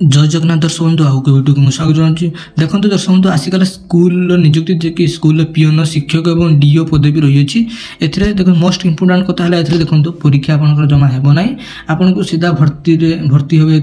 जय जगन्नाथ दर्शक बंधु आउ वीडियो को स्वागत जनाऊँ। देखो दर्शक बंधु आसिकल स्कूल नियुक्ति जे स्कूल पियोन शिक्षक और डीओ पदवी रही है। देख मोस्ट इंपोर्टाट कथा है देखो परीक्षा आप जमा हो ना आपन को सीधा भर्ती हे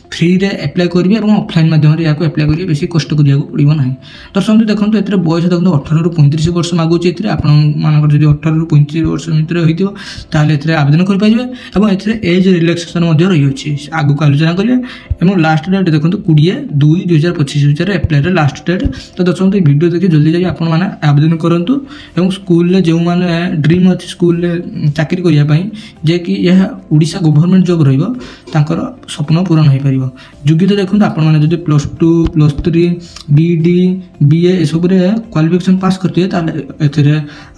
फ्री रे अप्लाई करेंगे और ऑफलाइन माध्यम या अप्लाई करेंगे बेसी कष्ट करा पड़ो ना। दर्शक बंधु देखो ये बयस देखो 18 ରୁ 35 वर्ष मागुचे आपंकर जब 18 ରୁ 35 वर्ष भितर होते आवेदन करेंगे और एज रिलैक्सेशन रही है आगू आलोचना करेंगे। लास्ट डेट देखो 20/2/2025 अप्लाई लास्ट डेट। तो दर्शक वीडियो देखिए जल्दी जाइए आप आवेदन करूँ। स्कूल जो मैंने ड्रीम अच्छी स्कूल चाकरी करने जे कि यह ओडिशा गवर्नमेंट जॉब रही स्वप्न पूरण हो पार। योग्यता देखो आपने +2 +3 BD BA सब क्वालिफिकेशन पास करते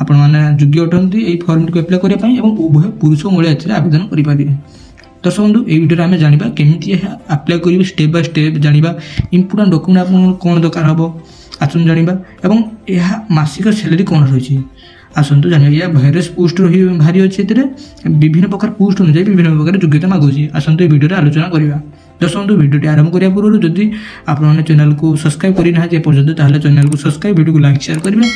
आपने योग्य अटंती यही फॉर्म को अप्लाई करने उभय पुरुष महिला आवेदन करेंगे। दर्शक बंधु ये वीडियो में जाना केमी अप्लाई करेंगे स्टेप बाय स्टेप जाना इंपोर्टाट डॉक्यूमेंट आप कौन दरकार हम आसन जाना और यह मासिक सैलरी कौन रही आसतु जाना। यह भाइरस पोस्ट रही भारी अच्छे विभिन्न प्रकार पोस्ट अनुसार विभिन्न प्रकार योग्यता मागुची आसतु ये वीडियो आलोचना करवा। दर्शक बंधु वीडियो आरंभ करने पूर्व जदि आपने चैनल को सब्सक्राइब करना पर्यटन ताहले चैनल को सब्सक्राइब वीडियो को लाइक शेयर करेंगे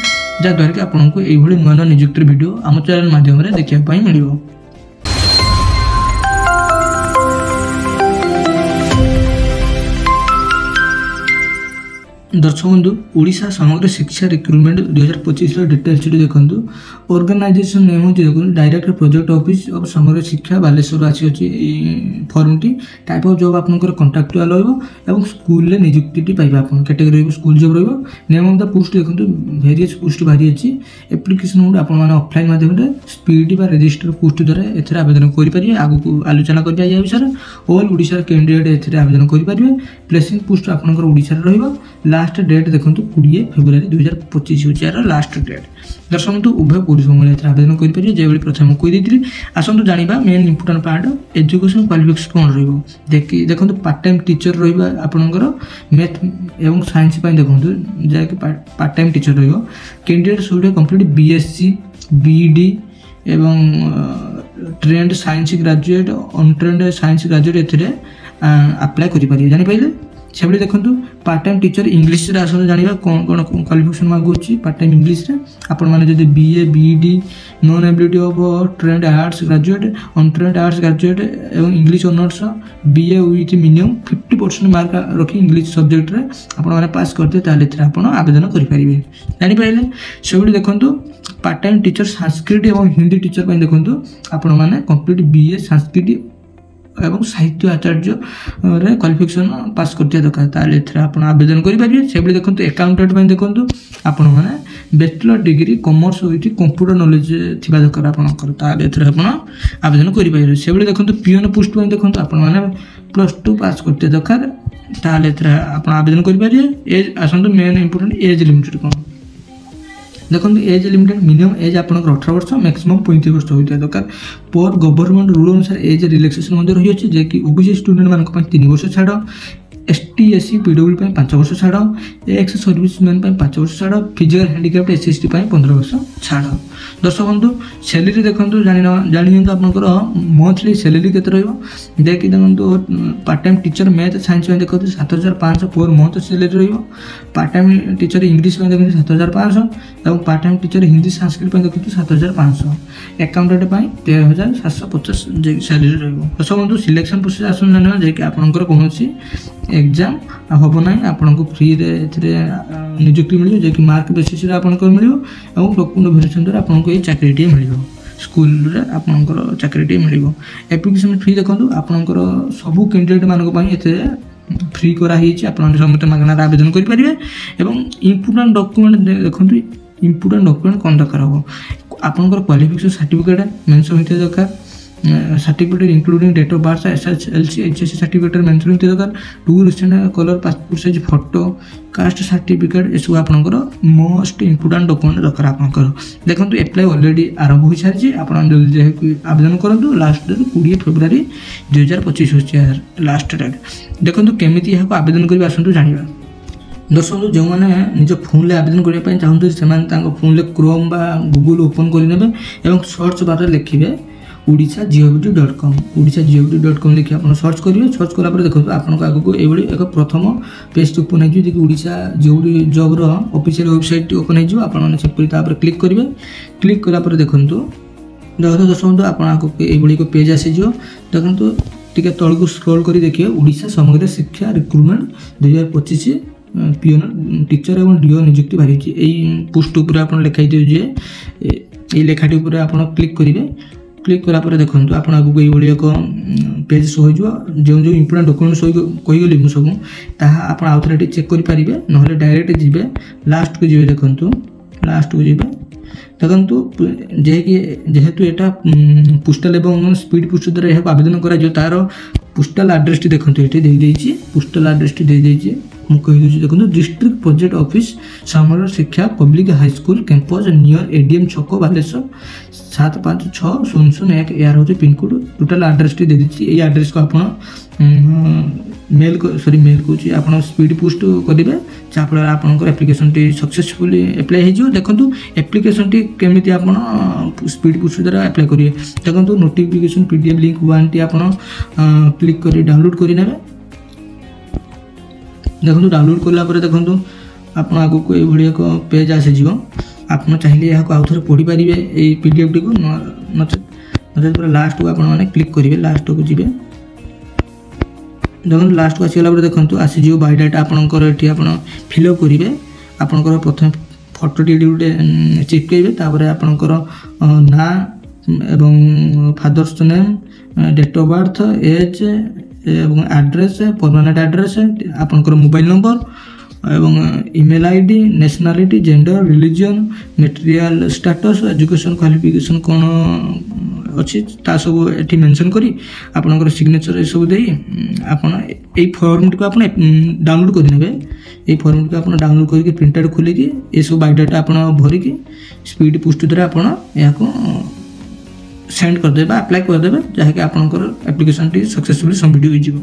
जहाँद्वारा कि आपको ये नुआ नुआ नियुक्ति वीडियो आम चैनल माध्यम देखा मिल। दर्शक बंधु ओडिशा समग्र शिक्षा रिक्रुटमेंट 2025 डिटेल्स देखो ऑर्गेनाइजेशन नेम हूँ देखो डायरेक्टर प्रोजेक्ट ऑफिस और समग्र शिक्षा बालेश्वर आसी अच्छी फॉर्म टी टाइप ऑफ जॉब आपंकर कंट्राक्चुअल रहा स्कूल नियुक्ति पाइबा कैटेगरी स्कूल जॉब रेम ऑफ द पोस्ट देखो वेरियस पोस्ट बाहरी अच्छी एप्लिकेशन आप ऑफलाइन माध्यम स्पीड बा रजिस्टर पोस्ट द्वारा एथरे आवेदन करेंगे आगू आलोचना करा या विषय ऑल ओडिशा कैंडिडेट एथरे आवेदन करेंगे। प्लेसिंग पोस्ट आपंकर ओडिशा लास्ट डेट देखो 20 फेब्रुआरी 2025 हूँ लास्ट डेट। दर्शक बंधु उभय पुरुष महिला आवेदन करेंगे जो प्रथम कही आसतु जाना main important part education qualification कौन देखो पार्ट टाइम टीचर रहा आपंकर मैथ एवं साइंस देखो जैक part time teacher candidate should complete BSc BD एवं trained science graduate untrained science graduate ए अप्लाई करेंगे जानीपारे। से देखो पार्ट टाइम टीचर इंग्लीश आसतु जाना कौन कौन क्वालिफिकेशन मागुची पार्ट टाइम इंग्लीश आपने BA BD non ability of trained arts graduate untrained arts graduate एवं English honours BA with minimum 50% mark रखी इंग्लीश सब्जेक्ट रे आपने पास करते आप आवेदन करेंगे जानीपारे। से देखो पार्ट टाइम टीचर संस्कृत और हिंदी टीचर देखो आपने कंप्लीट BA संस्कृत एवं साहित्य आचार्य क्वालिफिकेशन पास करते दरकार आप आवेदन करेंगे। से देखो अकाउंटेंट देखो आपण मैंने bachelor degree commerce with computer knowledge थी दरकार आप आवेदन करेंगे। से देखो पियोन पोस्ट देखो आपने +2 पास करते दरकार आप आवेदन करेंगे। एज आसतु मेन इंपोर्टेंट एज लिमिटेड कौन देखो एज लिमिटेड मिनिमम एज आप 18 वर्ष मैक्सिमम 35 वर्ष होता है दरकार। पर गवर्नमेंट रूल अनुसार एज रिलैक्सेशन रही है जे कि ओबीसी स्टूडेंट मान 3 वर्ष छाड़ ST SC PW 5 वर्ष छाड़ एक्स सर्विसमैन 5 वर्ष छाड़ फिजिकल हैंडिकैप्ड SC ST 15 वर्ष छाड़। दर्शक बंधु सैलरी देखो जानी आपंकर मंथली सैलरी के देखिए देखो part time teacher math science देखो 7500 पर मंथ सैलरी रही। पार्ट टाइम टीचर इंग्लीश देखो 7500 और part time teacher Hindi Sanskrit देखो 7500 अकाउंटेंट 13750 सैलरी रही। दर्शक बंधु सिलेक्शन प्रोसेस आसन जाना जैसे आपंकर कौन एग्जाम हम ना आपको फ्री नियुक्ति मिल जो कि मार्क बेसिस आपंकर मिल और डॉक्यूमेंट वेरिफिकेशन द्वारा आपको ये चाकरीटे मिल स्कूल आपंकर चाकरीटे मिल। एप्लिकेशन फी देखो आपंकर सबू कैंडिडेट मानी फ्री कराई समस्त मागणार आवेदन करेंगे। इंपोर्टाट डॉक्यूमेंट देखो इंपोर्टाट डॉक्यूमेंट कौन दरकार हम आपंकर क्वालिफिकेशन सर्टिफिकेट मेंशन होते दरकार certificate including date of birth SSLC HSC certificate mention होते दरकार 2 recent colour passport size photo caste certificate ये सब आपंकर मोस्ट इंपोर्टाट डॉक्यूमेंट दरकार आपंकर। देखो अप्लाई ऑलरेडी आरंभ हो सारी आप जल्दी आवेदन करूँ लास्ट डेट 20 फेब्रुआरी 2025 हो लास्ट डेट। देखो केमी यहाँ आवेदन करेंगे आसतु जाना। दर्शक जो मैंने निज फोन में आवेदन करने चाहते से फोन में क्रोम बा गूगल ओपन करेंगे और सर्च बार लिखे odisha.gov.com odisha.gov.com लिखि आप सर्च करेंगे। सर्च कलापर देखो आपको आगक ये एक प्रथम पेज ओपन हो कि ओडिशा जोड़ी जॉब ऑफिशियल वेबसाइट ओपन हो आपपर क्लिक करेंगे। क्लिक कलापर देखो देखो दर्शक बंधु आपको ये पेज आसीज देखो टी तौक स्क्रॉल कर देखिए ओडिशा समग्र शिक्षा रिक्रुटमेंट 2025 पियोन टीचर और डीओ नियुक्ति बाहरी यही पोस्ट उपर आप लिखाई दिए ये लेखाटी उपर आप क्लिक करेंगे। क्लिक कलापर देखो आप आगे ये एक पेज शो हो जो जो इंपोर्टेंट डॉक्यूमेंट कहीगली मुझे सब आप आउ थे चेक करेंगे ना डायरेक्ट जी लास्ट को जी देखो लास्ट को जी देखो जेहेतु यहाँ पोस्टाल एवं स्पीड पोस्ट द्वारा यह आवेदन कर तार पोस्टाल आड्रेस टी देखो ये पोस्टाल आड्रेस टी मुझे देखो डिस्ट्रिक्ट प्रोजेक्ट ऑफिस समग्र शिक्षा public high school campus near ADM छक बालेश्वर 756001 यार हूँ पिनकोड टोटाल आड्रेस टी दे ये आड्रेस को आप मेल कौन आप स्पीड पोस्ट करेंगे जहाँफल आपंकर एप्लिकेशन टी सक्सेसफुली एप्लाई हो देखो एप्लिकेशन टी केमी आप स्पीड पोस्ट द्वारा एप्लाई करेंगे देखो नोटिफिकेशन पीडीएफ लिंक 1 टी आप क्लिक कर डाउनलोड करेंगे। देखो डाउनलोड कलापर देखो आप आगक ये एक पेज आसीज आप चाहिए यहाँ आउ थे पढ़ी पारे ये पीडीएफ टी को नचेत पूरा लास्ट को आप क्लिक करेंगे लास्ट को जी देखो लास्ट को आसगला देखो आसीज बायोडाटा आपंकर ये आप फिलअप करेंगे आपंकर प्रथम फटोटी गोटे चिपकइबे तापर आपंकर ना एवं father's name date of birth age एवं एड्रेस परमानेंट एड्रेस आपंकर मोबाइल नंबर एवं email ID nationality gender religion material status education qualification कौन अच्छी सब ये मेंशन करी आपनकर सिग्नेचर ये सब दे आपन ए फॉर्म को आप डाउनलोड करने ये फॉर्म को आप डाउनलोड करके प्रिंट आउट खोलिकी ये सब बायोडाटा आप भरिकी स्पीड पोस्ट द्वारा आप सेंड करदे अप्लाई करदे जहाँकि आपंकर एप्लिकेशन टी सक्सेसफुली सबमिट हो।